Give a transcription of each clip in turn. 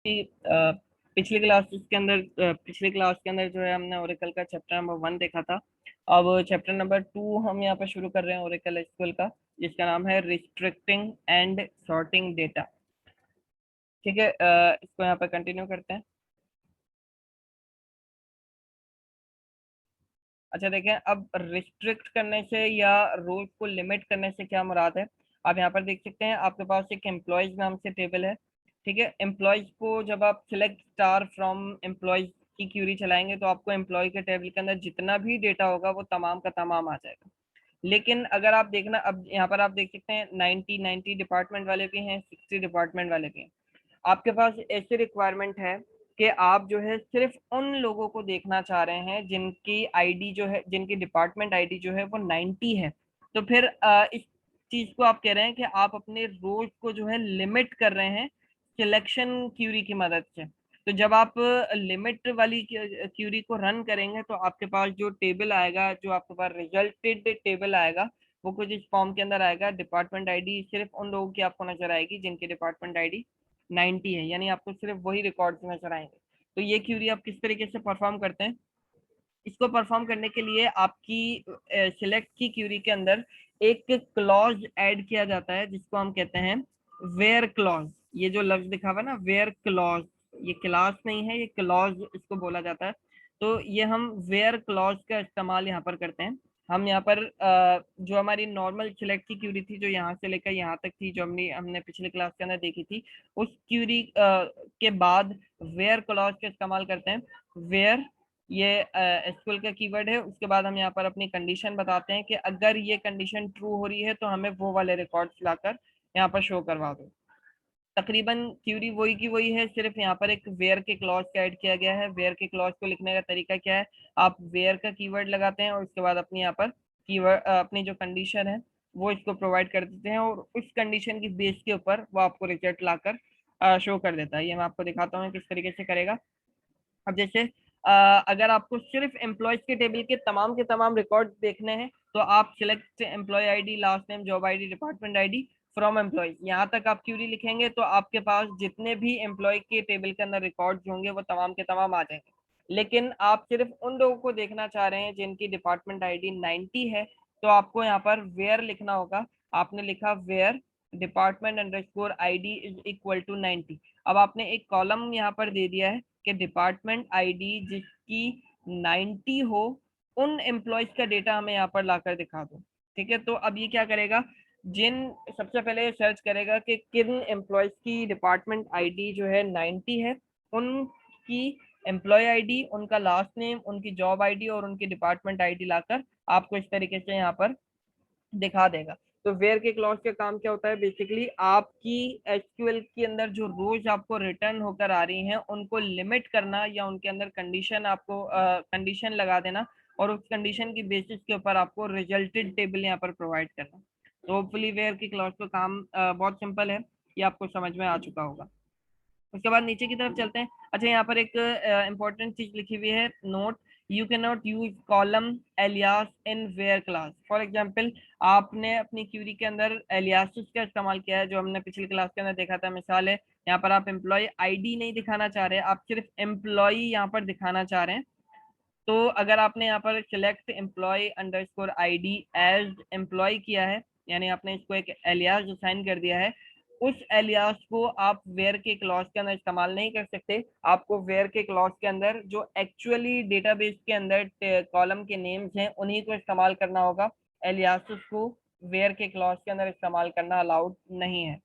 कि पिछली क्लास के अंदर जो है हमने ओरेकल का चैप्टर नंबर 1 देखा था। अब चैप्टर नंबर 2 हम यहाँ पर शुरू कर रहे हैं ओरेकल एसक्यूएल का, जिसका नाम है रिस्ट्रिक्टिंग एंड सॉर्टिंग डेटा। ठीक है, इसको यहाँ पर कंटिन्यू करते हैं। अच्छा देखें, अब रिस्ट्रिक्ट करने से या रोल्स को लिमिट करने से क्या मुराद है। आप यहाँ पर देख सकते हैं, आपके पास एक एम्प्लॉयज नाम से टेबल है। ठीक है, एम्प्लॉयज को जब आप सिलेक्ट स्टार फ्रॉम एम्प्लॉयज की क्यूरी चलाएंगे तो आपको एम्प्लॉय के टेबल के अंदर जितना भी डेटा होगा वो तमाम का तमाम आ जाएगा। लेकिन अगर आप देखना, अब यहाँ पर आप देख सकते हैं 90 डिपार्टमेंट वाले भी हैं, 60 डिपार्टमेंट वाले भी हैं। आपके पास ऐसी रिक्वायरमेंट है कि आप जो है सिर्फ उन लोगों को देखना चाह रहे हैं जिनकी आईडी जो है, जिनकी डिपार्टमेंट आईडी जो है वो 90 है। तो फिर इस चीज को आप कह रहे हैं कि आप अपने रोज को जो है लिमिट कर रहे हैं सिलेक्शन क्यूरी की मदद से। तो जब आप लिमिट वाली क्यूरी को रन करेंगे तो आपके पास जो टेबल आएगा, जो आपके पास रिजल्टेड टेबल आएगा, वो कुछ इस फॉर्म के अंदर आएगा। डिपार्टमेंट आईडी सिर्फ उन लोगों की आपको नजर आएगी जिनकी डिपार्टमेंट आईडी 90 है, यानी आपको सिर्फ वही रिकॉर्ड्स नजर आएंगे। तो ये क्यूरी आप किस तरीके से परफॉर्म करते हैं। इसको परफॉर्म करने के लिए आपकी सिलेक्ट की क्यूरी के अंदर एक क्लॉज ऐड किया जाता है जिसको हम कहते हैं वेयर क्लॉज। ये जो लफ्ज दिखा हुआ है ना, वेयर क्लॉज, ये क्लास नहीं है, ये क्लॉज इसको बोला जाता है। तो ये हम वेयर क्लॉज का इस्तेमाल यहाँ पर करते हैं। हम यहाँ पर जो हमारी नॉर्मल सिलेक्ट की क्यूरी थी, जो यहाँ से लेकर यहाँ तक थी, जो हमने हमने पिछले क्लास के अंदर देखी थी, उस क्यूरी के बाद वेयर क्लॉज का इस्तेमाल करते हैं। वेयर ये एसक्यूएल का कीवर्ड है। उसके बाद हम यहाँ पर अपनी कंडीशन बताते हैं कि अगर ये कंडीशन ट्रू हो रही है तो हमें वो वाले रिकॉर्ड्स लाकर यहाँ पर शो करवा दो। तकरीबन क्यूरी वही की वही है, सिर्फ यहाँ पर एक वेयर के क्लॉज का ऐड किया गया है। वेयर के क्लॉज को लिखने का तरीका क्या है, आप वेयर का कीवर्ड लगाते हैं और उसके बाद अपनी यहाँ पर कीवर्ड अपनी जो कंडीशन है वो इसको प्रोवाइड कर देते हैं, और उस कंडीशन की बेस के ऊपर वो आपको रिजल्ट लाकर शो कर देता है। ये मैं आपको दिखाता हूँ किस तरीके से करेगा। अब जैसे अगर आपको सिर्फ एम्प्लॉयज के टेबल के तमाम रिकॉर्ड देखने हैं तो आप select employ ID, last name, job ID, department ID from employ, यहाँ तक आप क्यूरी लिखेंगे तो आपके पास जितने भी एम्प्लॉय के टेबल के अंदर रिकॉर्ड्स होंगे वो तमाम के तमाम आ जाएंगे। लेकिन आप सिर्फ उन लोगों को देखना चाह रहे हैं जिनकी डिपार्टमेंट आईडी 90 है, तो आपको यहाँ पर वेयर लिखना होगा। आपने लिखा where department underscore ID is equal to 90। अब आपने एक कॉलम यहाँ पर दे दिया है कि डिपार्टमेंट आईडी जिसकी 90 हो, उन एम्प्लॉयज का डेटा हमें यहाँ पर लाकर दिखा दो। ठीक है, तो अब ये क्या करेगा, जिन सबसे पहले सर्च करेगा कि किन एम्प्लॉयज की डिपार्टमेंट आईडी जो है 90 है, उनकी एम्प्लॉय आईडी, उनका लास्ट नेम, उनकी जॉब आईडी और उनकी डिपार्टमेंट आईडी लाकर आपको इस तरीके से यहाँ पर दिखा देगा। तो वेयर के क्लॉज का काम क्या होता है, बेसिकली आपकी एसक्यूएल के अंदर जो रोज आपको रिटर्न होकर आ रही हैं उनको लिमिट करना, या उनके अंदर कंडीशन आपको कंडीशन लगा देना, और उस कंडीशन की बेसिस के ऊपर आपको रिजल्टेड टेबल यहाँ पर प्रोवाइड करना। तो होपफुली वेयर के क्लॉज का काम बहुत सिंपल है, ये आपको समझ में आ चुका होगा। उसके बाद नीचे की तरफ चलते हैं। अच्छा, यहाँ पर एक इंपॉर्टेंट चीज लिखी हुई है, note, you can not use column alias in where class. For example, आपने अपनी क्यूरी के अंदर एलियासिस का इस्तेमाल किया है, जो हमने पिछली क्लास के अंदर देखा था। मिसाल है, यहाँ पर आप एम्प्लॉय आईडी नहीं दिखाना चाह रहे, आप सिर्फ एम्प्लॉय यहाँ पर दिखाना चाह रहे हैं। तो अगर आपने यहाँ पर select employ underscore ID as employ किया है, यानी आपने इसको एक एलियास असाइन कर दिया है, उस एलियास को आप वेयर के क्लॉज के अंदर इस्तेमाल नहीं कर सकते। आपको वेयर के क्लॉज के अंदर जो एक्चुअली डेटाबेस के अंदर कॉलम के नेम्स हैं उन्हीं को इस्तेमाल करना होगा। एलियासिस को वेयर के क्लॉज के अंदर इस्तेमाल करना अलाउड नहीं है।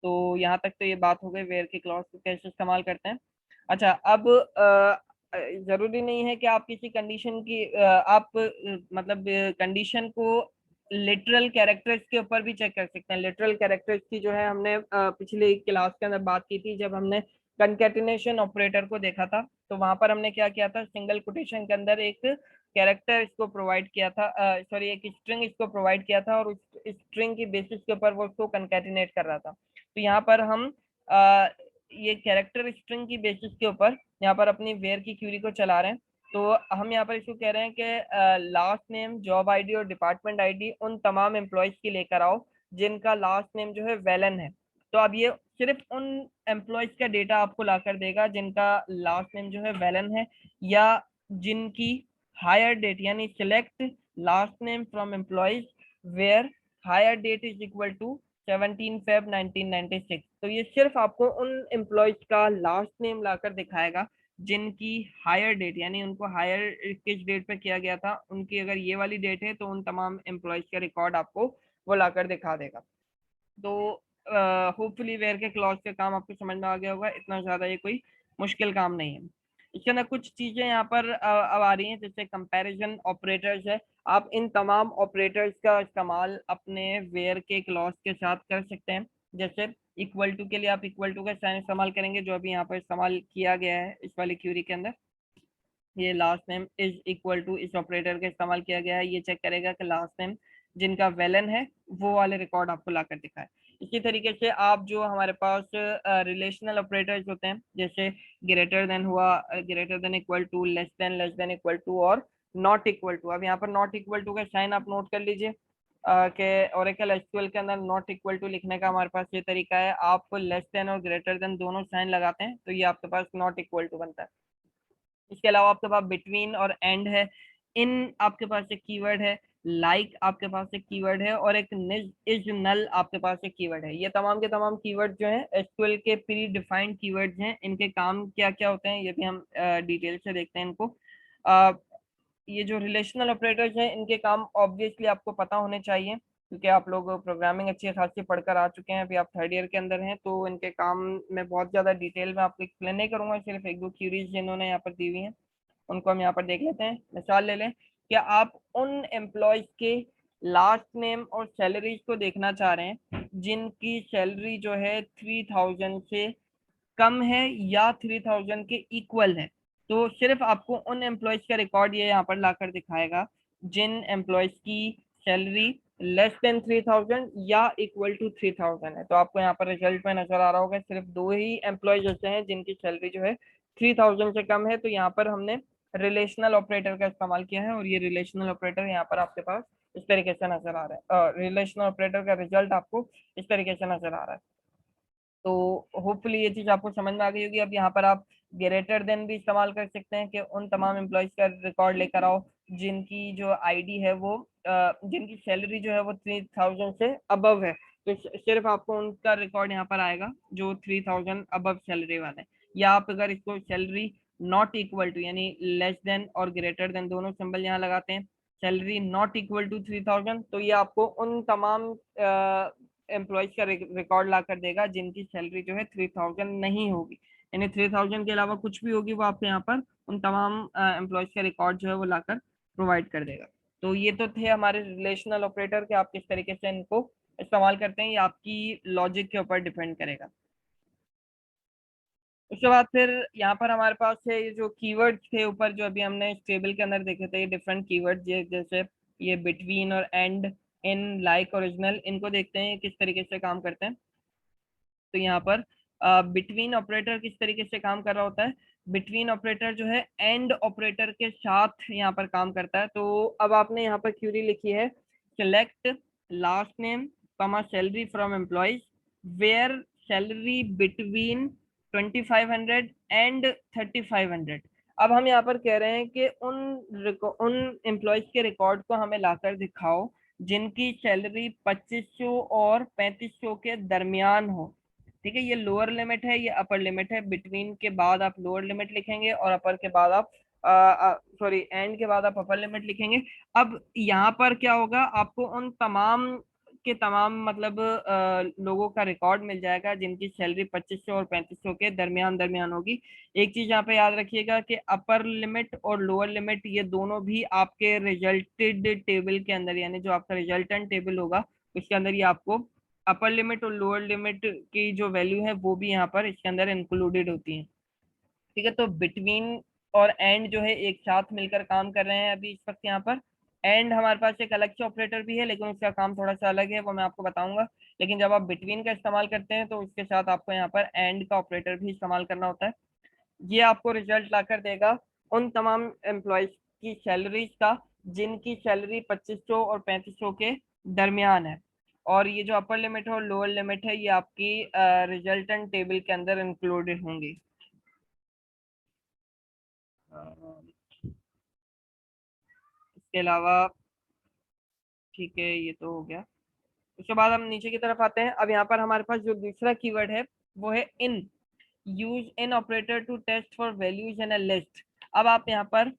तो यहाँ तक तो ये बात हो गई वेयर के क्लॉज को कैसे इस्तेमाल करते हैं। अच्छा, अब जरूरी नहीं है कि आप किसी कंडीशन की मतलब कंडीशन को लिटरल कैरेक्टर्स के ऊपर भी चेक कर सकते हैं। लिटरल कैरेक्टर्स की जो है हमने पिछले क्लास के अंदर बात की थी, जब हमने कंकैटिनेशन ऑपरेटर को देखा था। तो वहां पर हमने क्या किया था, सिंगल कोटेशन के अंदर एक कैरेक्टर इसको प्रोवाइड किया था, सॉरी एक स्ट्रिंग इसको प्रोवाइड किया था, और उस स्ट्रिंग की बेसिस के ऊपर वो उसको कंकैटिनेट कर रहा था। तो यहाँ पर हम ये कैरेक्टर स्ट्रिंग की बेसिस के ऊपर यहाँ पर अपनी वेयर की क्यूरी को चला रहे हैं। तो हम यहाँ पर इसको कह रहे हैं कि लास्ट नेम, जॉब आईडी और डिपार्टमेंट आईडी उन तमाम एम्प्लॉयज की लेकर आओ जिनका लास्ट नेम जो है वेलन है। तो अब ये सिर्फ उन एम्प्लॉयज का डेटा आपको लाकर देगा जिनका लास्ट नेम जो है वेलन है, या जिनकी हायर डेट, यानी select last name from employees where hire date is equal to 17 Feb 1996। तो ये सिर्फ आपको उन एम्प्लॉयज का लास्ट नेम लाकर दिखाएगा जिनकी हायर डेट, यानी उनको हायर किस डेट पे किया गया था, उनकी अगर ये वाली डेट है तो उन तमाम एम्प्लॉयज का रिकॉर्ड आपको वो लाकर दिखा देगा। तो होपफुली वेयर के क्लॉज का काम आपको समझ में आ गया होगा, इतना ज्यादा ये कोई मुश्किल काम नहीं है। इसके अंदर कुछ चीजें यहाँ पर अब आ रही हैं, जैसे कंपैरिजन ऑपरेटर्स है। आप इन तमाम ऑपरेटर्स का इस्तेमाल अपने वेयर के क्लॉज के साथ कर सकते हैं। जैसे इक्वल टू के लिए आप इक्वल टू का साइन इस्तेमाल करेंगे, जो अभी यहाँ पर इस्तेमाल किया गया है इस वाली क्यूरी के अंदर। ये last name is equal to इस ऑपरेटर का इस्तेमाल किया गया है, ये चेक करेगा कि लास्ट नेम जिनका वेलन है वो वाले रिकॉर्ड आपको लाकर दिखाए। इसी तरीके से आप जो हमारे पास रिलेशनल ऑपरेटर्स होते हैं, जैसे ग्रेटर देन हुआ, greater than equal to, less than equal to और नॉट इक्वल टू। अब यहाँ पर नॉट इक्वल टू का साइन आप नोट कर लीजिए कि ओरेकल एसक्यूएल के अंदर नॉट इक्वल टू लिखने का हमारे पास ये तरीका है, आप लेस देन और ग्रेटर देन दोनों साइन लगाते हैं तो ये आपके पास नॉट इक्वल टू बनता है। इसके अलावा आपके पास बिटवीन और एंड है, इन आपके पास एक कीवर्ड है, लाइक आपके पास एक कीवर्ड है, और एक इज नल आपके पास एक कीवर्ड है। ये तमाम के तमाम कीवर्ड जो हैं एसक्यूएल के प्री डिफाइंड कीवर्ड्स हैं। इनके काम क्या क्या होते हैं ये भी हम डिटेल से देखते हैं इनको। अ, ये जो रिलेशनल ऑपरेटर्स हैं इनके काम ऑब्वियसली आपको पता होने चाहिए, क्योंकि आप लोग प्रोग्रामिंग अच्छी खासी पढ़कर आ चुके हैं, अभी आप थर्ड ईयर के अंदर हैं, तो इनके काम में बहुत ज़्यादा डिटेल में आपको एक्सप्लेन नहीं करूंगा, सिर्फ एक दो क्यूरीज जिन्होंने यहाँ पर दी हुई हैं उनको हम यहाँ पर देख लेते हैं। मिसाल ले लें कि आप उन एम्प्लॉयज के लास्ट नेम और सैलरीज को देखना चाह रहे हैं जिनकी सैलरी जो है 3000 से कम है या 3000 के इक्वल है। तो सिर्फ आपको उन एम्प्लॉयज का रिकॉर्ड ये यहाँ पर लाकर दिखाएगा जिन एम्प्लॉयज की सैलरी लेस देन 3000 या इक्वल टू 3000 है। तो आपको यहाँ पर रिजल्ट में नजर आ रहा होगा सिर्फ दो ही एम्प्लॉयज ऐसे हैं जिनकी सैलरी जो है 3000 से कम है। तो यहाँ पर हमने रिलेशनल ऑपरेटर का इस्तेमाल किया है, और ये रिलेशनल ऑपरेटर यहाँ पर आपके पास इस तरीके से नजर आ रहा है, रिलेशनल ऑपरेटर का रिजल्ट आपको इस तरीके से नजर आ रहा है। तो होपफुली ये चीज आपको समझ में आ गई होगी। अब यहाँ पर आप ग्रेटर देन भी इस्तेमाल कर सकते हैं कि उन तमाम एम्प्लॉयज का रिकॉर्ड लेकर आओ जिनकी जो आईडी है वो जिनकी सैलरी जो है वो 3000 से अबव है। तो सिर्फ आपको उनका रिकॉर्ड यहाँ पर आएगा जो 3000 अबव सैलरी वाले हैं। या आप अगर इसको सैलरी नॉट इक्वल टू, यानी लेस देन और ग्रेटर देन दोनों सिंबल यहाँ लगाते हैं, सैलरी नॉट इक्वल टू 3000, तो ये आपको उन तमाम एम्प्लॉयज का रिकॉर्ड ला कर देगा जिनकी सैलरी जो है 3000 नहीं होगी, यानी 3000 के अलावा कुछ भी होगी वो आपको यहाँ पर उन तमाम एम्प्लॉयज का रिकॉर्ड जो है वो लाकर प्रोवाइड कर देगा। तो ये तो थे हमारे रिलेशनल ऑपरेटर के, आप किस तरीके से इनको इस्तेमाल करते हैं ये आपकी लॉजिक के ऊपर डिपेंड करेगा। उसके बाद फिर यहाँ पर हमारे पास है ये जो कीवर्ड्स थे ऊपर जो अभी हमने इस टेबल के अंदर देखे थे, ये डिफरेंट कीवर्ड्स, जैसे ये बिटवीन और एंड, इन, लाइक, ओरिजिनल, इनको देखते हैं किस तरीके से काम करते हैं। तो यहाँ पर बिटवीन ऑपरेटर किस तरीके से काम कर रहा होता है, बिटवीन ऑपरेटर जो है एंड ऑपरेटर के साथ यहाँ पर काम करता है। तो अब आपने यहाँ पर क्यूरी लिखी है, select last name comma salary from employees where salary between 2500 and 3500। अब हम यहाँ पर कह रहे हैं कि उन एम्प्लॉयज के रिकॉर्ड को हमें लाकर दिखाओ जिनकी सैलरी 2500 और 3500 के दरमियान हो। ठीक है, ये लोअर लिमिट है, ये अपर लिमिट है। बिटवीन के बाद आप लोअर लिमिट लिखेंगे और अपर के बाद आप सॉरी एंड के बाद आप अपर लिमिट लिखेंगे। अब यहाँ पर क्या होगा, आपको उन तमाम के तमाम मतलब लोगों का रिकॉर्ड मिल जाएगा जिनकी सैलरी 2500 और 3500 के दरमियान दरमियान होगी। एक चीज यहाँ पे याद रखिएगा कि अपर लिमिट और लोअर लिमिट ये दोनों भी आपके रिजल्टेड टेबल के अंदर, यानी जो आपका रिजल्टेंट टेबल होगा उसके अंदर ये आपको अपर लिमिट और लोअर लिमिट की जो वैल्यू है वो भी यहाँ पर इसके अंदर इंक्लूडेड होती है। ठीक है, तो बिटवीन और एंड जो है एक साथ मिलकर काम कर रहे हैं अभी इस वक्त यहाँ पर। एंड हमारे पास एक अलग से ऑपरेटर भी है लेकिन उसका काम थोड़ा सा अलग है, वो मैं आपको बताऊंगा। लेकिन जब आप बिटवीन का इस्तेमाल करते हैं तो उसके साथ आपको यहाँ पर एंड का ऑपरेटर भी इस्तेमाल करना होता है। ये आपको रिजल्ट लाकर देगा उन तमाम एम्प्लॉयज की सैलरीज का जिनकी सैलरी 2500 और 3500 के दरमियान है। और ये जो अपर लिमिट है और लोअर लिमिट है ये आपकी रिजल्टेंट टेबल के अंदर इंक्लूडेड होंगी। इसके अलावा ठीक है, ये तो हो गया। उसके बाद हम नीचे की तरफ आते हैं। अब यहाँ पर हमारे पास जो दूसरा कीवर्ड है वो है in. Use in operator to test for values in a list. अब आप यहाँ पर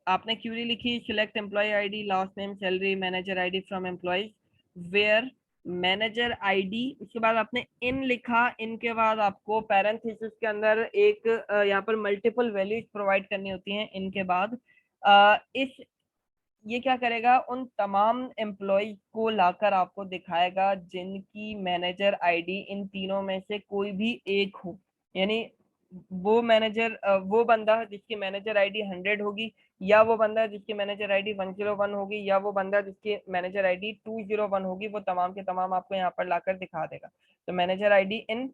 आपने क्यूरी लिखी, select employ ID, last name, salary, manager ID from employees, where manager ID. उसके बाद आपने इन लिखा, इनके बाद आपको पैरेंथेसिस के अंदर एक यहाँ पर मल्टीपल वैल्यूज प्रोवाइड करनी होती हैं इनके बाद। इस ये क्या करेगा, उन तमाम एम्प्लॉय को लाकर आपको दिखाएगा जिनकी मैनेजर आईडी इन तीनों में से कोई भी एक हो। यानी वो मैनेजर, वो बंदा जिसकी मैनेजर आईडी 100 होगी, या वो बंदा जिसकी मैनेजर आईडी 101 होगी, या वो बंदा जिसकी मैनेजर आईडी 201 होगी, वो तमाम के तमाम आपको यहाँ पर लाकर दिखा देगा। तो मैनेजर आईडी इन,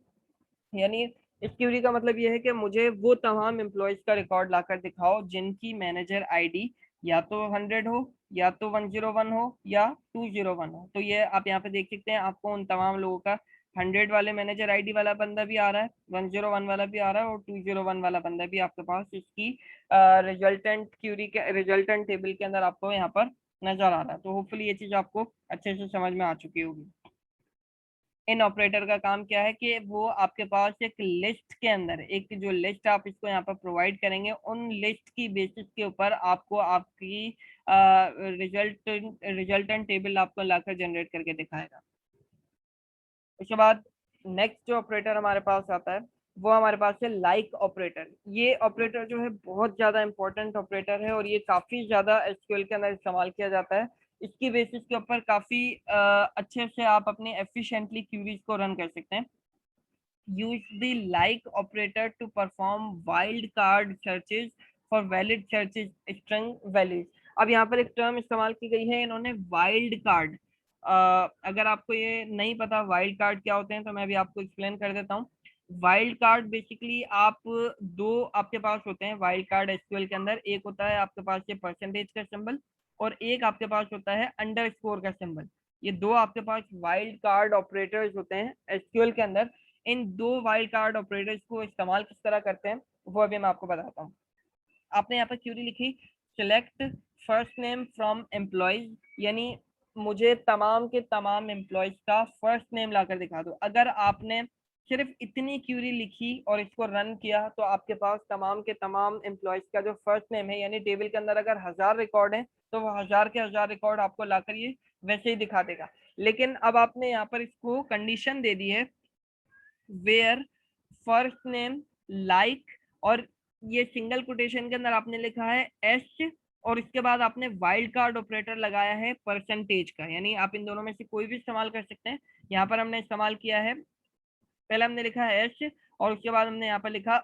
यानी इस क्यूरी का मतलब ये है कि मुझे वो तमाम एम्प्लॉयज का रिकॉर्ड लाकर दिखाओ जिनकी मैनेजर आईडी या तो 100 हो, या तो 101 हो, या 201 हो। तो ये आप यहाँ पे देख सकते हैं, आपको उन तमाम लोगों का 100 वाले मैनेजर आईडी वाला बंदा भी आ रहा है, 101 वाला भी आ रहा है, और 201 वाला बंदा भी आपके पास इसकी रिजल्टेंट क्यूरी के रिजल्टेंट टेबल के अंदर आपको यहाँ पर नजर आ रहा है। तो होपफुली ये चीज आपको अच्छे से समझ में आ चुकी होगी। इन ऑपरेटर का काम क्या है कि वो आपके पास एक लिस्ट के अंदर, एक जो लिस्ट आप इसको यहाँ पर प्रोवाइड करेंगे, उन लिस्ट की बेसिस के ऊपर आपको आपकी रिजल्टेंट टेबल आपको लाकर जनरेट करके दिखाएगा। उसके बाद नेक्स्ट जो ऑपरेटर हमारे पास आता है वो हमारे पास है लाइक ऑपरेटर। ये ऑपरेटर जो है बहुत ज्यादा इंपॉर्टेंट ऑपरेटर है, और ये काफी ज्यादा एसक्यूएल के अंदर इस्तेमाल किया जाता है। इसकी बेसिस के ऊपर काफी अच्छे से आप अपने एफिशिएंटली क्यूरीज को रन कर सकते हैं। Use the like operator to perform wild card searches for valid searches string values. अब यहाँ पर एक टर्म इस्तेमाल की गई है इन्होंने, वाइल्ड कार्ड। अगर आपको ये नहीं पता वाइल्ड कार्ड क्या होते हैं तो मैं भी आपको एक्सप्लेन कर देता हूँ। वाइल्ड कार्ड बेसिकली आप दो आपके पास होते हैं वाइल्ड कार्ड एसक्यूएल के अंदर। एक होता है आपके पास ये परसेंटेज का सिंबल, और एक आपके पास होता है अंडरस्कोर का सिंबल। ये दो आपके पास वाइल्ड कार्ड ऑपरेटर्स होते हैं एसक्यूएल के अंदर। इन दो वाइल्ड कार्ड ऑपरेटर्स को इस्तेमाल किस तरह करते हैं वो अभी मैं आपको बताता हूँ। आपने यहाँ पर क्यूरी लिखी, select first name from employees, यानी मुझे तमाम के तमाम एम्प्लॉयज का फर्स्ट नेम लाकर दिखा दो। अगर आपने सिर्फ इतनी क्यूरी लिखी और इसको रन किया तो आपके पास तमाम के तमाम एम्प्लॉयज का जो फर्स्ट नेम है, यानी टेबल के अंदर अगर 1000 रिकॉर्ड है तो वो 1000 के 1000 रिकॉर्ड आपको लाकर ये वैसे ही दिखा देगा। लेकिन अब आपने यहाँ पर इसको कंडीशन दे दी है, वेयर फर्स्ट नेम लाइक, और ये सिंगल कोटेशन के अंदर आपने लिखा है एस, और इसके बाद आपने वाइल्ड कार्ड ऑपरेटर लगाया है परसेंटेज का। यानी आप इन दोनों में से कोई भी इस्तेमाल कर सकते हैं। यहाँ पर हमने इस्तेमाल किया है, पहले हमने लिखा है एस, और उसके बाद हमने यहाँ पर लिखा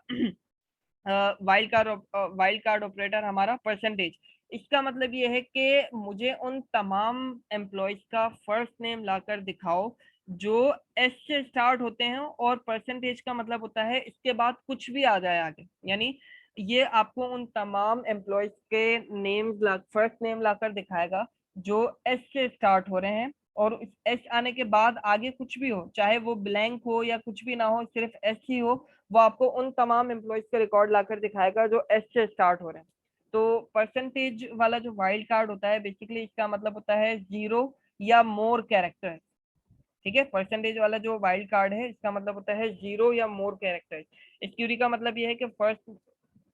वाइल्ड कार्ड ऑपरेटर हमारा परसेंटेज। इसका मतलब ये है कि मुझे उन तमाम एम्प्लॉयज का फर्स्ट नेम लाकर दिखाओ जो एस से स्टार्ट होते हैं, और परसेंटेज का मतलब होता है इसके बाद कुछ भी आ जाए आगे। यानी ये आपको उन तमाम एम्प्लॉयज के नेम्स फर्स्ट नेम लाकर दिखाएगा जो एस से स्टार्ट हो रहे हैं, और एस आने के बाद आगे कुछ भी हो, चाहे वो ब्लैंक हो या कुछ भी ना हो, सिर्फ एस ही हो, वो आपको उन तमाम एम्प्लॉयज के रिकॉर्ड लाकर दिखाएगा जो एस से स्टार्ट हो रहे हैं। तो परसेंटेज वाला जो वाइल्ड कार्ड होता है बेसिकली इसका मतलब होता है 0 या मोर कैरेक्टर। ठीक है, परसेंटेज वाला जो वाइल्ड कार्ड है इसका मतलब होता है 0 या मोर कैरेक्टर। इस क्यूरी का मतलब ये है कि फर्स्ट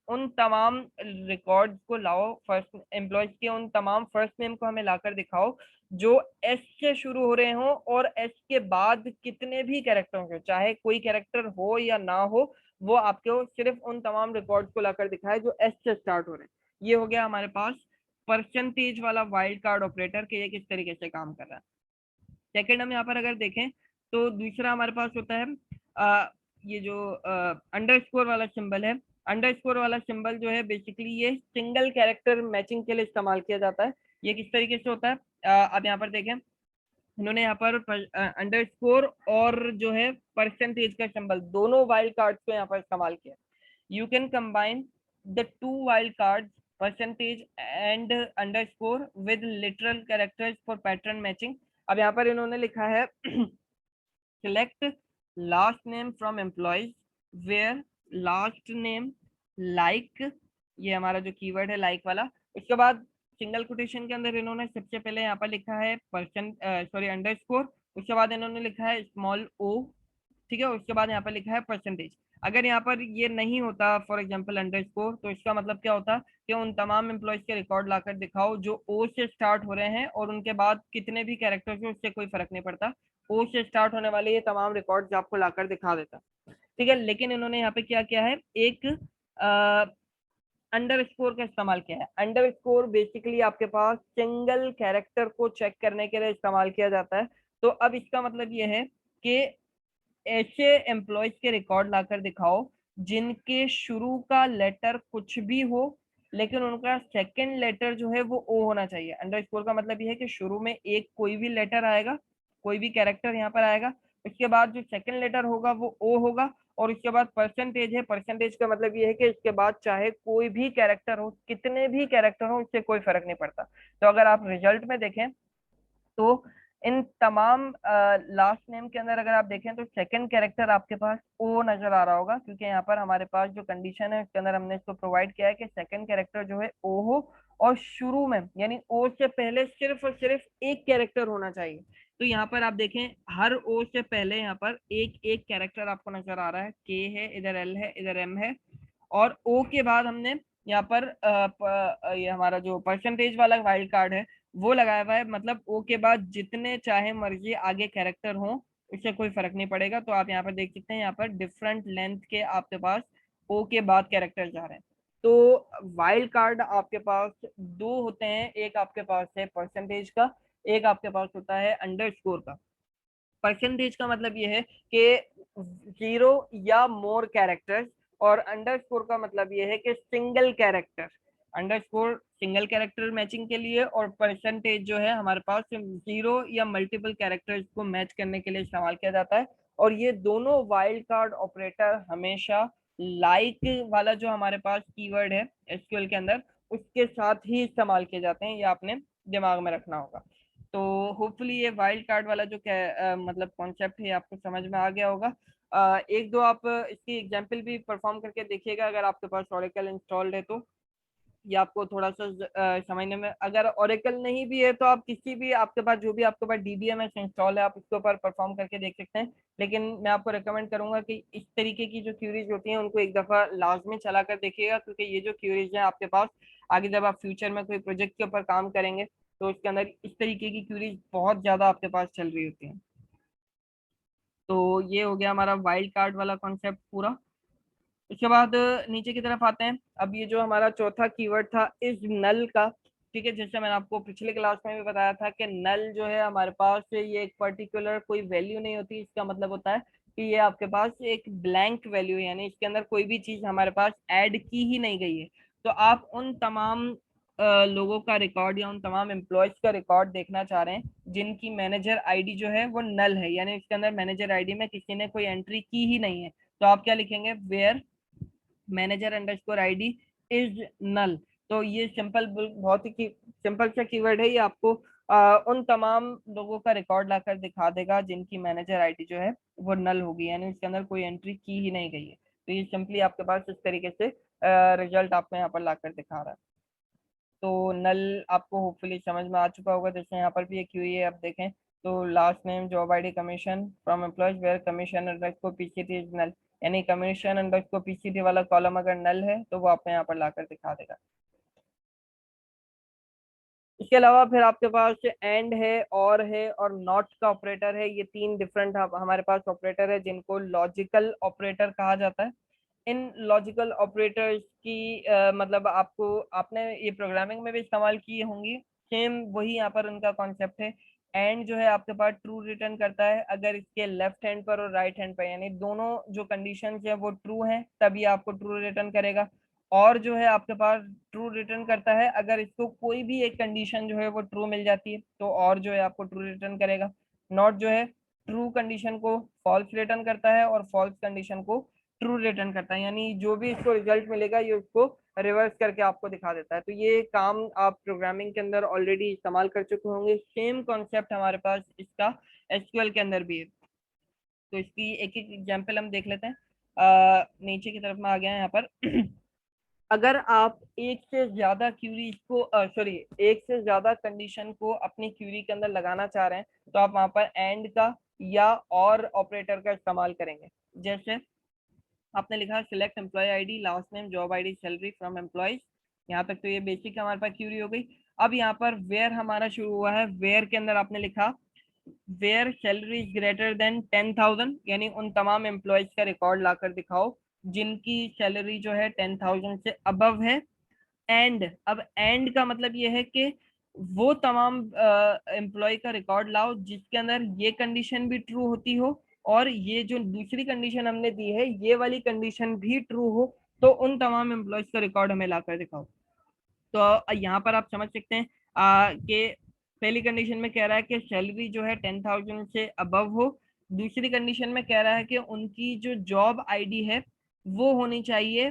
उन तमाम रिकॉर्ड्स को लाओ, फर्स्ट एम्प्लॉयज के उन तमाम फर्स्ट नेम को हमें लाकर दिखाओ जो एस से शुरू हो रहे हों, और एस के बाद कितने भी कैरेक्टर हो, चाहे कोई कैरेक्टर हो या ना हो, वो आपको सिर्फ उन तमाम रिकॉर्ड्स को लाकर दिखाए जो एस से स्टार्ट हो रहे हैं। ये हो गया हमारे पास परसेंटेज वाला वाइल्ड कार्ड ऑपरेटर के ये किस तरीके से काम कर रहा है। सेकंड हम यहाँ पर अगर देखें तो दूसरा हमारे पास होता है ये जो अंडरस्कोर वाला सिंबल है। अंडरस्कोर वाला सिंबल जो है बेसिकली ये सिंगल कैरेक्टर मैचिंग के लिए इस्तेमाल किया जाता है। ये किस तरीके से होता है, आप यहाँ पर देखें, इन्होंने यहाँ पर अंडरस्कोर और जो है परसेंटेज का सिंबल दोनों वाइल्ड कार्ड्स को यहाँ पर इस्तेमाल किया। You can combine the two wild cards percentage and underscore with literal characters for pattern matching. अब यहाँ पर इन्होंने लिखा है select last name from employees where last name like, ये हमारा जो कीवर्ड है लाइक वाला। उसके बाद सिंगल कोटेशन के अंदर इन्होंने सबसे पहले यहाँ पर लिखा है अंडरस्कोर, उसके बाद इन्होंने लिखा है स्मॉल ओ, ठीक है, उसके बाद यहाँ पर लिखा है परसेंटेज। अगर यहाँ पर ये नहीं होता फॉर एग्जाम्पल अंडरस्कोर, तो इसका मतलब क्या होता कि उन तमाम एम्प्लॉयज के रिकॉर्ड लाकर दिखाओ जो ओ से स्टार्ट हो रहे हैं और उनके बाद कितने भी कैरेक्टर्स हो उससे कोई फर्क नहीं पड़ता, ओ से स्टार्ट होने वाले ये तमाम रिकॉर्ड्स आपको लाकर दिखा देता, ठीक है। लेकिन इन्होंने यहाँ पे क्या किया है, एक अंडर स्कोर का इस्तेमाल किया है। अंडर स्कोर बेसिकली आपके पास सिंगल कैरेक्टर को चेक करने के लिए इस्तेमाल किया जाता है। तो अब इसका मतलब ये है कि ऐसे एम्प्लॉयज के रिकॉर्ड लाकर दिखाओ जिनके शुरू का लेटर कुछ भी हो लेकिन उनका सेकंड लेटर जो है वो ओ होना चाहिए। अंडर स्कोर का मतलब ये है कि शुरू में एक कोई भी लेटर आएगा, कोई भी कैरेक्टर यहाँ पर आएगा, उसके बाद जो सेकंड लेटर होगा वो ओ होगा, और उसके बाद परसेंटेज है। परसेंटेज का मतलब ये है कि इसके बाद चाहे कोई भी कैरेक्टर हो, कितने भी कैरेक्टर हो, उससे कोई फर्क नहीं पड़ता। तो अगर आप रिजल्ट में देखें तो इन तमाम लास्ट नेम के अंदर अगर आप देखें तो सेकंड कैरेक्टर आपके पास ओ नजर आ रहा होगा, क्योंकि यहाँ पर हमारे पास जो कंडीशन है उसके अंदर हमने इसको प्रोवाइड किया है कि सेकंड कैरेक्टर जो है ओ हो और शुरू में यानी ओ से पहले सिर्फ और सिर्फ एक कैरेक्टर होना चाहिए। तो यहाँ पर आप देखें हर ओ से पहले यहाँ पर एक एक कैरेक्टर आपको नजर आ रहा है, के है, इधर एल है, इधर एम है, और ओ के बाद हमने यहाँ पर ये हमारा जो परसेंटेज वाला वाइल्ड कार्ड है वो लगाया हुआ है, मतलब ओ के बाद जितने चाहे मर्जी आगे कैरेक्टर हो उससे कोई फर्क नहीं पड़ेगा। तो आप यहाँ पर देख सकते हैं यहाँ पर डिफरेंट लेंथ के आपके पास ओ के बाद कैरेक्टर जा रहे हैं। तो वाइल्ड कार्ड आपके पास दो होते हैं, एक आपके पास है परसेंटेज का, एक आपके पास होता है अंडरस्कोर का। परसेंटेज का मतलब ये है कि 0 या मोर कैरेक्टर्स, और अंडरस्कोर का मतलब ये है कि single character. Underscore single character matching के लिए और परसेंटेज जो है हमारे पास 0 या मल्टीपल कैरेक्टर्स को मैच करने के लिए इस्तेमाल किया जाता है। और ये दोनों वाइल्ड कार्ड ऑपरेटर हमेशा लाइक वाला जो हमारे पास कीवर्ड है एसक्यूएल के अंदर उसके साथ ही इस्तेमाल किए जाते हैं, ये आपने दिमाग में रखना होगा। तो होपफुली ये वाइल्ड कार्ड वाला जो मतलब कॉन्सेप्ट है आपको समझ में आ गया होगा। एक दो आप इसकी एग्जांपल भी परफॉर्म करके देखिएगा अगर आपके पास ओरेकल इंस्टॉल्ड है तो, ये आपको थोड़ा सा समझने में, अगर ओरेकल नहीं भी है तो आप किसी भी आपके पास जो भी आपके पास डीबीएमएस इंस्टॉल है आप उसके ऊपर परफॉर्म करके देख सकते हैं। लेकिन मैं आपको रिकमेंड करूंगा कि इस तरीके की जो क्यूरीज होती हैं उनको एक दफा लाजमी चला कर देखिएगा, क्योंकि ये जो क्यूरीज हैं आपके पास आगे जब आप फ्यूचर में कोई प्रोजेक्ट के ऊपर काम करेंगे तो उसके अंदर इस तरीके की क्यूरीज बहुत ज्यादा आपके पास चल रही होती हैं। तो ये हो गया हमारा वाइल्ड कार्ड वाला कॉन्सेप्ट पूरा। इसके बाद नीचे की तरफ आते हैं। अब ये जो हमारा चौथा कीवर्ड था इज नल का, ठीक है, जैसे मैंने आपको पिछले क्लास में भी बताया था कि नल जो है हमारे पास ये एक पर्टिकुलर कोई वैल्यू नहीं होती, इसका मतलब होता है कि ये आपके पास एक ब्लैंक वैल्यू है, यानी इसके अंदर कोई भी चीज हमारे पास ऐड की ही नहीं गई है। तो आप उन तमाम लोगों का रिकॉर्ड या उन तमाम एम्प्लॉयज का रिकॉर्ड देखना चाह रहे हैं जिनकी मैनेजर आईडी जो है वो नल है, यानी इसके अंदर मैनेजर आईडी में किसी ने कोई एंट्री की ही नहीं है। तो आप क्या लिखेंगे, where manager underscore ID is null. तो ये सिंपल बहुत ही सिंपल सा कीवर्ड है, ये आपको उन तमाम लोगों का रिकॉर्ड लाकर दिखा देगा जिनकी मैनेजर आईडी जो है वो नल होगी, यानी उसके अंदर कोई एंट्री की ही नहीं गई है। तो ये सिंपली आपके पास इस तरीके से रिजल्ट आपको यहाँ पर लाकर दिखा रहा है। तो नल आपको होपफुली समझ में आ चुका होगा। जैसे यहाँ पर भी एक क्यूई है, आप देखें तो last name job ID commission from employees where commission underscore PCT is null, यानी कमीशन अंडरस्कोर पीसीटी वाला कॉलम अगर नल है तो वो आपको यहाँ पर लाकर दिखा देगा। इसके अलावा फिर आपके पास एंड है और नॉट का ऑपरेटर है। ये तीन डिफरेंट हमारे पास ऑपरेटर है जिनको लॉजिकल ऑपरेटर कहा जाता है। इन लॉजिकल ऑपरेटर्स की मतलब आपको आपने ये प्रोग्रामिंग में भी इस्तेमाल की होंगी, सेम वही यहाँ पर उनका कॉन्सेप्ट है। एंड जो है आपके पास ट्रू रिटर्न करता है अगर इसके लेफ्ट हैंड पर और राइट हैंड पर यानी दोनों जो कंडीशंस है वो ट्रू हैं तभी आपको ट्रू रिटर्न करेगा। और जो है आपके पास ट्रू रिटर्न करता है अगर इसको कोई भी एक कंडीशन जो है वो ट्रू मिल जाती है तो और जो है आपको ट्रू रिटर्न करेगा। नॉट जो है ट्रू कंडीशन को फॉल्स रिटर्न करता है और फॉल्स कंडीशन को ट्रू रिटर्न करता है, यानी जो भी इसको रिजल्ट मिलेगा ये उसको रिवर्स करके आपको दिखा देता है। तो ये काम आप प्रोग्रामिंग के अंदर ऑलरेडी इस्तेमाल कर चुके होंगे। सेम कॉन्सेप्ट हमारे पास इसका एसक्यूएल के अंदर भी है। तो इसकी एक एक एग्जांपल हम देख लेते हैं। नीचे की तरफ में आ गया है यहाँ पर। अगर आप एक से ज्यादा क्यूरी को सॉरी एक से ज्यादा कंडीशन को अपनी क्यूरी के अंदर लगाना चाह रहे हैं, तो आप वहां पर एंड का या और ऑपरेटर का इस्तेमाल करेंगे। जैसे आपने लिखा select employ ID, last name, job ID, salary from employees. यहाँ तक तो ये बेसिक हमारे पास क्यूरी हो गई। अब यहाँ पर वेयर हमारा शुरू हुआ है। वेयर के अंदर आपने लिखा where salary is greater than 10,000, यानी उन तमाम एम्प्लॉयज का रिकॉर्ड लाकर दिखाओ जिनकी सैलरी जो है 10,000 से अबव है। एंड अब एंड का मतलब ये है कि वो तमाम एम्प्लॉय का रिकॉर्ड लाओ जिसके अंदर ये कंडीशन भी ट्रू होती हो और ये जो दूसरी कंडीशन हमने दी है ये वाली कंडीशन भी ट्रू हो, तो उन तमाम एम्प्लॉयज का रिकॉर्ड हमें लाकर दिखाओ। तो यहाँ पर आप समझ सकते हैं कि पहली कंडीशन में कह रहा है कि सैलरी जो है 10,000 से अबव हो। दूसरी कंडीशन में कह रहा है कि उनकी जो जॉब आईडी है वो होनी चाहिए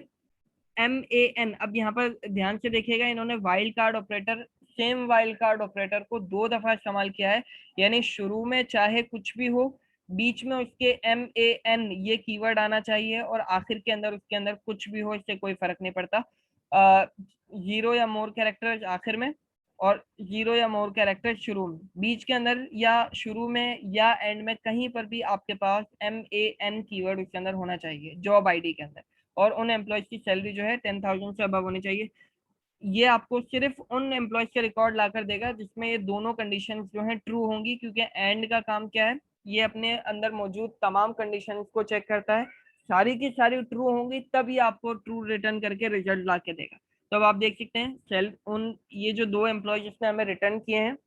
MAN। अब यहाँ पर ध्यान से देखिएगा, इन्होंने wild card operator, same wild card operator को दो दफा इस्तेमाल किया है। यानी शुरू में चाहे कुछ भी हो, बीच में उसके MAN ये कीवर्ड आना चाहिए और आखिर के अंदर उसके अंदर कुछ भी हो, इससे कोई फर्क नहीं पड़ता। जीरो या मोर कैरेक्टर्स आखिर में और जीरो या मोर कैरेक्टर शुरू में, बीच के अंदर या शुरू में या एंड में कहीं पर भी आपके पास MAN कीवर्ड उसके अंदर होना चाहिए जॉब आईडी के अंदर। और उन एम्प्लॉयज की सैलरी जो है 10,000 से अबव होनी चाहिए। ये आपको सिर्फ उन एम्प्लॉयज के रिकॉर्ड लाकर देगा जिसमें ये दोनों कंडीशन जो है ट्रू होंगी, क्योंकि एंड का काम क्या है, ये अपने अंदर मौजूद तमाम कंडीशन को चेक करता है, सारी की सारी ट्रू होंगी तब ये आपको ट्रू रिटर्न करके रिजल्ट ला के देगा। तो अब आप देख सकते हैं सेल्फ उन ये जो दो एम्प्लॉय जिसने हमें रिटर्न किए हैं,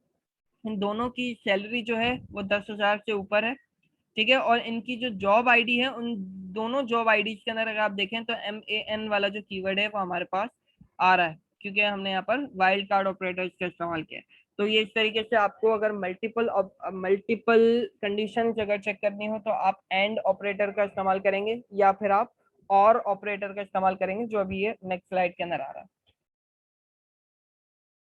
इन दोनों की सैलरी जो है वो 10,000 से ऊपर है। ठीक है, और इनकी जो जॉब आईडी है, उन दोनों जॉब आईडी के अंदर अगर आप देखें तो MAN वाला जो कीवर्ड है वो हमारे पास आ रहा है, क्योंकि हमने यहाँ पर वाइल्ड कार्ड ऑपरेटर्स का इस्तेमाल किया है। तो ये इस तरीके से आपको अगर मल्टीपल कंडीशन अगर चेक करनी हो तो आप एंड ऑपरेटर का इस्तेमाल करेंगे या फिर आप और ऑपरेटर का इस्तेमाल करेंगे, जो अभी ये नेक्स्ट स्लाइड के अंदर आ रहा है।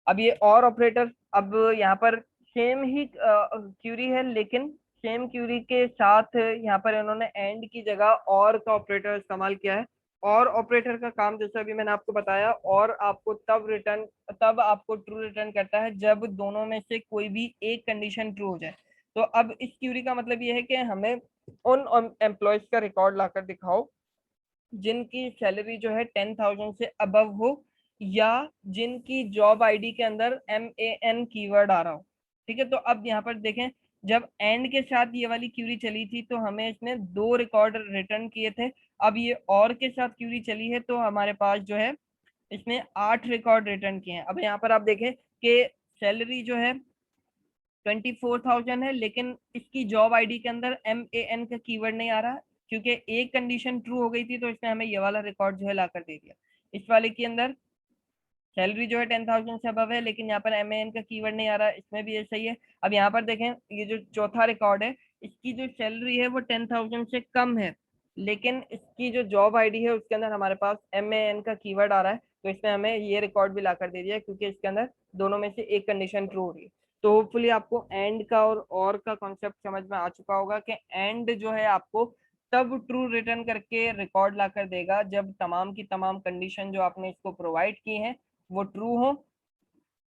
अब ये और ऑपरेटर, अब यहाँ पर सेम ही क्यूरी है, लेकिन सेम क्यूरी के साथ यहाँ पर इन्होंने एंड की जगह और का ऑपरेटर इस्तेमाल किया है। और ऑपरेटर का काम जैसे अभी मैंने आपको बताया, और आपको तब आपको ट्रू रिटर्न करता है जब दोनों में से कोई भी एक कंडीशन ट्रू हो जाए। तो अब इस क्यूरी का मतलब ये है कि हमें उन एम्प्लॉयज का रिकॉर्ड लाकर दिखाओ जिनकी सैलरी जो है 10,000 से अबव हो या जिनकी जॉब आईडी के अंदर MAN कीवर्ड आ रहा हो। ठीक है, तो अब यहाँ पर देखें, जब एंड के साथ ये वाली क्यूरी चली थी तो हमें इसने दो रिकॉर्ड रिटर्न किए थे। अब ये और के साथ क्यूरी चली है तो हमारे पास जो है इसने 8 रिकॉर्ड रिटर्न किए हैं। अब यहाँ पर आप देखें कि सैलरी जो है 24,000 है, लेकिन इसकी जॉब आईडी के अंदर MAN का कीवर्ड नहीं आ रहा, क्योंकि एक कंडीशन ट्रू हो गई थी तो इसने हमें ये वाला रिकॉर्ड जो है लाकर दे दिया। इस वाले के अंदर सैलरी जो है 10,000 से अबव है, लेकिन यहाँ पर MAN का कीवर्ड नहीं आ रहा, इसमें भी ये सही है। अब यहाँ पर देखें, ये जो चौथा रिकॉर्ड है, इसकी जो सैलरी है वो 10,000 से कम है, लेकिन इसकी जो जॉब आईडी है उसके अंदर हमारे पास MAN का कीवर्ड आ रहा है, तो इसने हमें ये रिकॉर्ड भी लाकर दे दिया, क्योंकि इसके अंदर दोनों में से एक कंडीशन ट्रू हो रही है। तो होपफुली आपको एंड का और का कॉन्सेप्ट समझ में आ चुका होगा कि एंड जो है आपको तब ट्रू रिटर्न करके रिकॉर्ड लाकर देगा जब तमाम की तमाम कंडीशन जो आपने इसको प्रोवाइड की है वो ट्रू हो,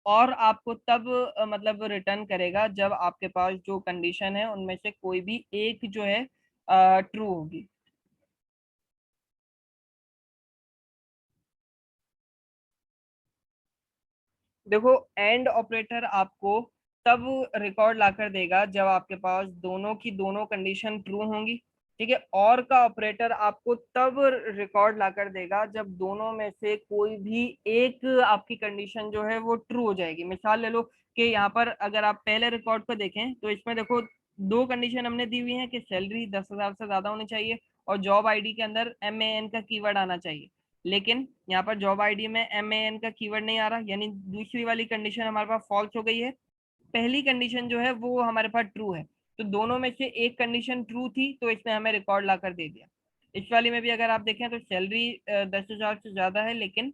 और आपको तब मतलब रिटर्न करेगा जब आपके पास जो कंडीशन है उनमें से कोई भी एक जो है ट्रू होगी। देखो, एंड ऑपरेटर आपको तब रिकॉर्ड लाकर देगा जब आपके पास दोनों की दोनों कंडीशन ट्रू होंगी। ठीक है, और का ऑपरेटर आपको तब रिकॉर्ड लाकर देगा जब दोनों में से कोई भी एक आपकी कंडीशन जो है वो ट्रू हो जाएगी। मिसाल ले लो कि यहाँ पर अगर आप पहले रिकॉर्ड को देखें तो इसमें देखो दो कंडीशन हमने दी हुई है कि सैलरी 10,000 से ज्यादा होनी चाहिए और जॉब आईडी के अंदर MAN का कीवर्ड आना चाहिए, लेकिन यहाँ पर जॉब आईडी में MAN का कीवर्ड नहीं आ रहा, यानी दूसरी वाली कंडीशन हमारे पास फॉल्स हो गई है। पहली कंडीशन जो है वो हमारे पास ट्रू है, तो दोनों में से एक कंडीशन ट्रू थी तो इसने हमें रिकॉर्ड लाकर दे दिया। इस वाली में भी अगर आप देखें तो सैलरी 10,000 से ज्यादा है, लेकिन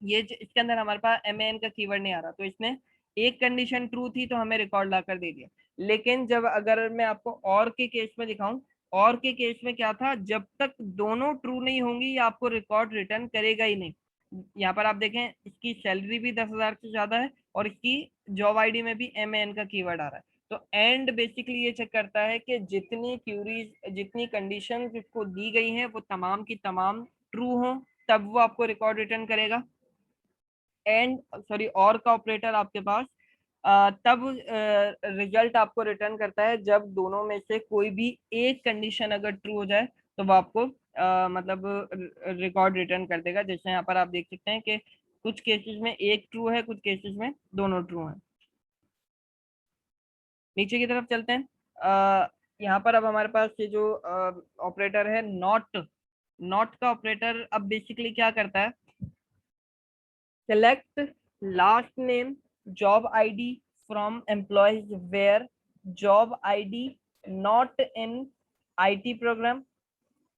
इसके अंदर हमारे पास MAN का कीवर्ड नहीं आ रहा, तो इसने एक कंडीशन ट्रू थी तो हमें रिकॉर्ड ला कर दे दिया। लेकिन जब अगर मैं आपको और के केस में दिखाऊं, और के केस में क्या था, जब तक दोनों ट्रू नहीं होंगी ये आपको रिकॉर्ड रिटर्न करेगा ही नहीं। यहाँ पर आप देखें इसकी सैलरी भी 10,000 से ज्यादा है और इसकी जॉब आईडी में भी MAN का कीवर्ड आ रहा है। तो एंड बेसिकली ये चेक करता है कि जितनी क्यूरीज, जितनी कंडीशन इसको दी गई हैं वो तमाम की तमाम ट्रू हो, तब वो आपको रिकॉर्ड रिटर्न करेगा। एंड सॉरी, और का ऑपरेटर आपके पास तब रिजल्ट आपको रिटर्न करता है जब दोनों में से कोई भी एक कंडीशन अगर ट्रू हो जाए तो वो आपको मतलब रिकॉर्ड रिटर्न कर देगा। जैसे यहाँ पर आप देख सकते हैं कि कुछ केसेस में एक ट्रू है, कुछ केसेस में दोनों ट्रू हैं। नीचे की तरफ चलते हैं। यहाँ पर अब हमारे पास ये जो ऑपरेटर है नॉट, नॉट का ऑपरेटर अब बेसिकली क्या करता है, select last name job id from employees where job id not in IT program।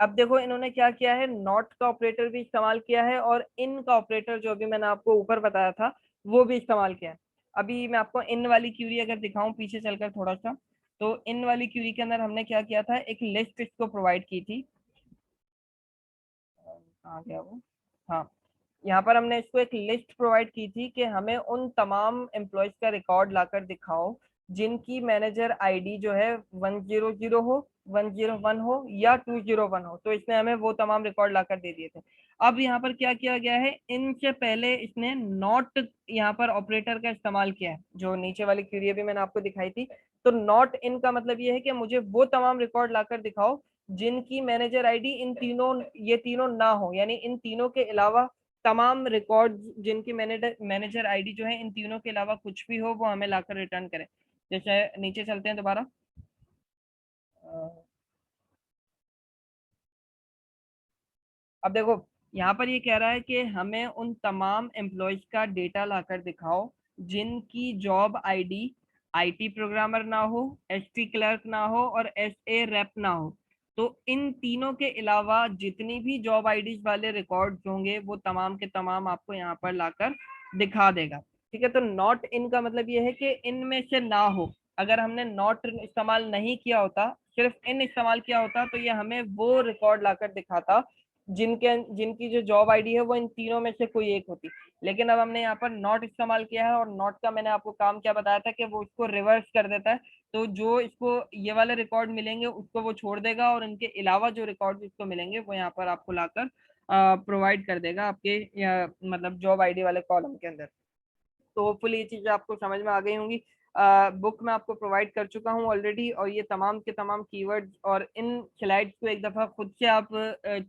अब देखो इन्होंने क्या किया है, नॉट का ऑपरेटर भी इस्तेमाल किया है और इन का ऑपरेटर जो भी मैंने आपको ऊपर बताया था वो भी इस्तेमाल किया है। अभी मैं आपको इन वाली क्यूरी अगर दिखाऊं पीछे चलकर थोड़ा सा, तो इन वाली क्यूरी के अंदर हमने क्या किया था, एक लिस्ट इसको प्रोवाइड की थी। कहाँ गया वो, हाँ, यहाँ पर हमने इसको एक लिस्ट प्रोवाइड की थी कि हमें उन तमाम एम्प्लॉयज का रिकॉर्ड लाकर दिखाओ जिनकी मैनेजर आईडी जो है 100 हो, 101 हो या 201 हो। तो इसने हमें वो तमाम रिकॉर्ड लाकर दे दिए थे। अब यहाँ पर क्या किया गया है, इनसे पहले इसने नॉट यहाँ पर ऑपरेटर का इस्तेमाल किया है, जो नीचे वाली क्यूरी भी मैंने आपको दिखाई थी। तो नॉट इन का मतलब ये है कि मुझे वो तमाम रिकॉर्ड लाकर दिखाओ जिनकी मैनेजर आईडी इन तीनों, ये तीनों ना हो, यानी इन तीनों के अलावा तमाम रिकॉर्ड जिनकी मैनेजर मैनेजर आईडी जो है इन तीनों के अलावा कुछ भी हो वो हमें लाकर रिटर्न करें। जैसे नीचे चलते हैं दोबारा। अब देखो यहाँ पर ये कह रहा है कि हमें उन तमाम एम्प्लॉयज का डेटा लाकर दिखाओ जिनकी जॉब आईडी IT प्रोग्रामर ना हो, ST क्लर्क ना हो और SA रेप ना हो। तो इन तीनों के अलावा जितनी भी जॉब आईडीज वाले रिकॉर्ड्स होंगे वो तमाम के तमाम आपको यहाँ पर लाकर दिखा देगा। ठीक है, तो नॉट इन का मतलब ये है कि इनमें से ना हो। अगर हमने नॉट इस्तेमाल नहीं किया होता, सिर्फ इन इस्तेमाल किया होता, तो ये हमें वो रिकॉर्ड लाकर दिखाता जिनके जिनकी जो जॉब आईडी है वो इन तीनों में से कोई एक होती। लेकिन अब हमने यहाँ पर नॉट इस्तेमाल किया है और नॉट का मैंने आपको काम क्या बताया था कि वो इसको रिवर्स कर देता है। तो जो इसको ये वाले रिकॉर्ड मिलेंगे उसको वो छोड़ देगा और इनके अलावा जो रिकॉर्ड इसको मिलेंगे वो यहाँ पर आपको लाकर प्रोवाइड कर देगा आपके मतलब जॉब आईडी वाले कॉलम के अंदर। तो होपफुली ये चीजें आपको समझ में आ गई होंगी। बुक में आपको प्रोवाइड कर चुका हूँ ऑलरेडी, और ये तमाम के तमाम कीवर्ड्स और इन स्लाइड्स को एक दफ़ा खुद से आप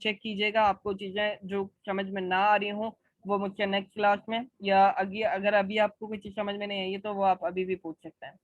चेक कीजिएगा। आपको चीज़ें जो समझ में ना आ रही हों वो मुझसे नेक्स्ट क्लास में, या अगर अभी आपको कोई चीज़ समझ में नहीं आई है तो वो आप अभी भी पूछ सकते हैं।